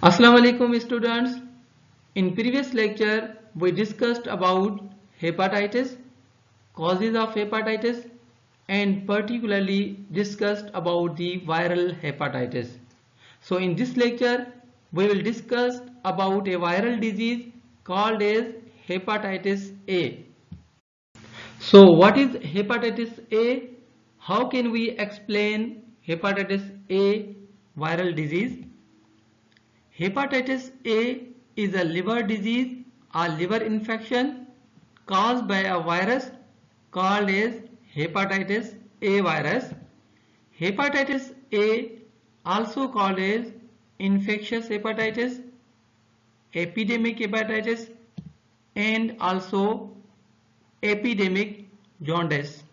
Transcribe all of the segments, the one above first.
Assalamu alaikum students. In previous lecture we discussed about hepatitis, causes of hepatitis, and particularly discussed about the viral hepatitis. So in this lecture we will discuss about a viral disease called as hepatitis A. So what is hepatitis A? How can we explain hepatitis A viral disease? Hepatitis A is a liver disease or liver infection caused by a virus called as hepatitis A virus. Hepatitis A, also called as infectious hepatitis, epidemic hepatitis, and also epidemic jaundice.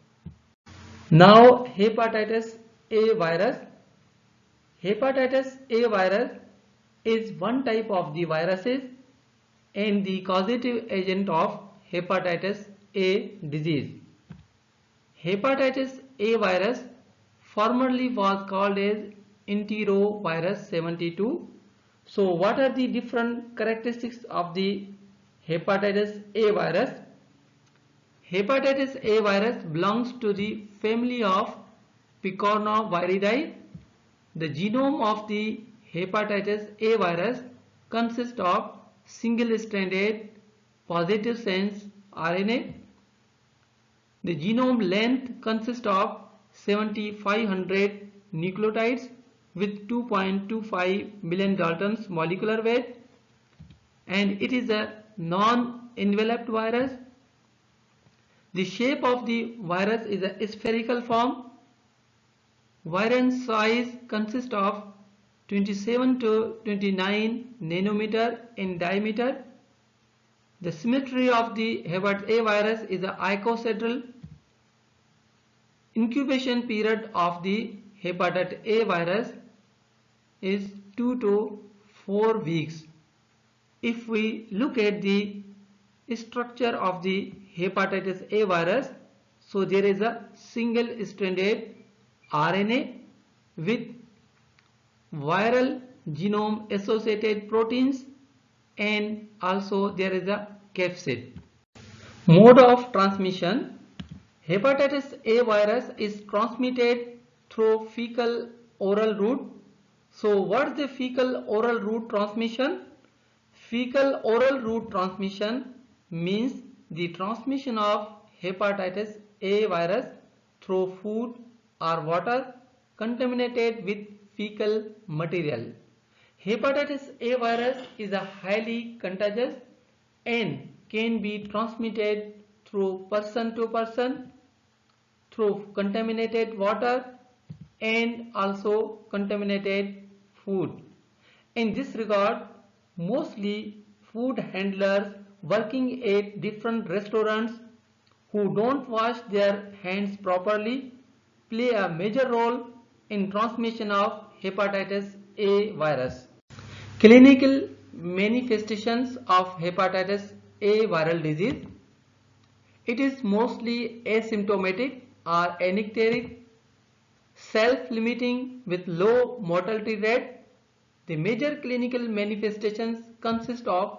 Now hepatitis A virus. Hepatitis A virus is one type of the viruses and the causative agent of hepatitis A disease. Hepatitis A virus formerly was called as enterovirus 72. So what are the different characteristics of the hepatitis A virus? Hepatitis A virus belongs to the family of picornaviridae. The genome of the hepatitis A virus consists of single-stranded positive sense RNA. The genome length consists of 7500 nucleotides with 2.25 billion Daltons molecular weight, and it is a non-enveloped virus. The shape of the virus is a spherical form. Virion size consists of 27 to 29 nanometer in diameter. The symmetry of the hepatitis A virus is a icosahedral. Incubation period of the hepatitis A virus is 2 to 4 weeks. If we look at the structure of the hepatitis A virus, so there is a single-stranded RNA with viral genome associated proteins, and also there is a capsid. Mode of transmission. Hepatitis A virus is transmitted through fecal oral route. So what is the fecal oral route transmission? Fecal oral route transmission means the transmission of hepatitis A virus through food or water contaminated with fecal material. Hepatitis A virus is a highly contagious and can be transmitted through person to person, through contaminated water, and also contaminated food. In this regard, mostly food handlers working at different restaurants who don't wash their hands properly play a major role in transmission of hepatitis A virus. Clinical manifestations of hepatitis A viral disease. It is mostly asymptomatic or anicteric, self-limiting with low mortality rate. The major clinical manifestations consist of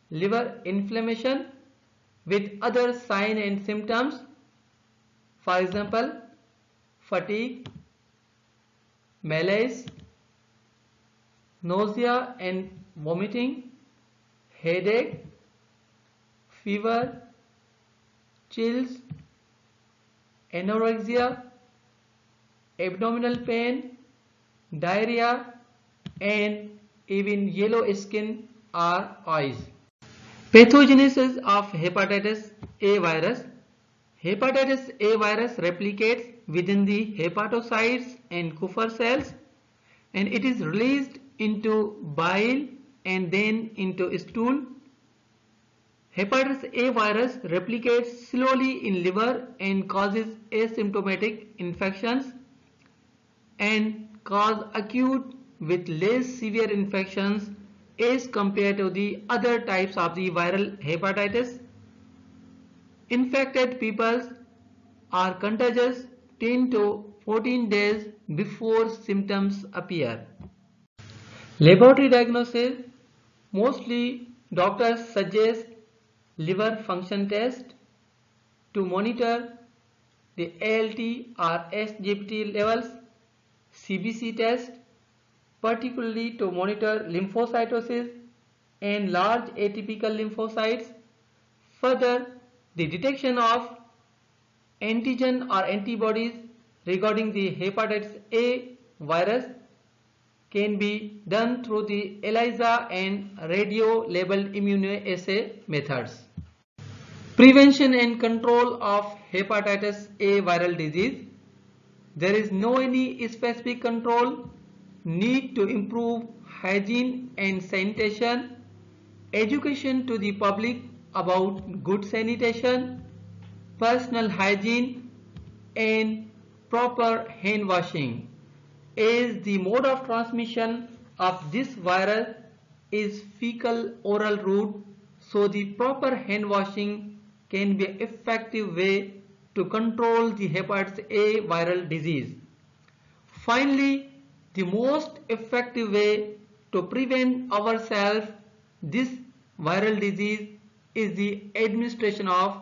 liver inflammation with other signs and symptoms. For example, fatigue, malaise, nausea and vomiting, headache, fever, chills, anorexia, abdominal pain, diarrhea, and even yellow skin or eyes. Pathogenesis of hepatitis A virus. Hepatitis A virus replicates within the hepatocytes and Kupffer cells, and it is released into bile and then into stool. Hepatitis A virus replicates slowly in liver and causes asymptomatic infections and cause acute with less severe infections as compared to the other types of the viral hepatitis. Infected people are contagious 10 to 14 days before symptoms appear. Laboratory diagnosis: mostly doctors suggest liver function test to monitor the ALT or SGPT levels, CBC test particularly to monitor lymphocytosis and large atypical lymphocytes. Further, the detection of antigen or antibodies regarding the hepatitis A virus can be done through the ELISA and radio-labeled immunoassay methods. Prevention and control of hepatitis A viral disease. There is no any specific control. Need to improve hygiene and sanitation. Education to the public about good sanitation, personal hygiene and proper hand washing, as the mode of transmission of this virus is fecal oral route, so the proper hand washing can be an effective way to control the hepatitis A viral disease. Finally, the most effective way to prevent ourselves this viral disease is the administration of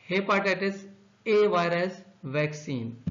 hepatitis A virus vaccine.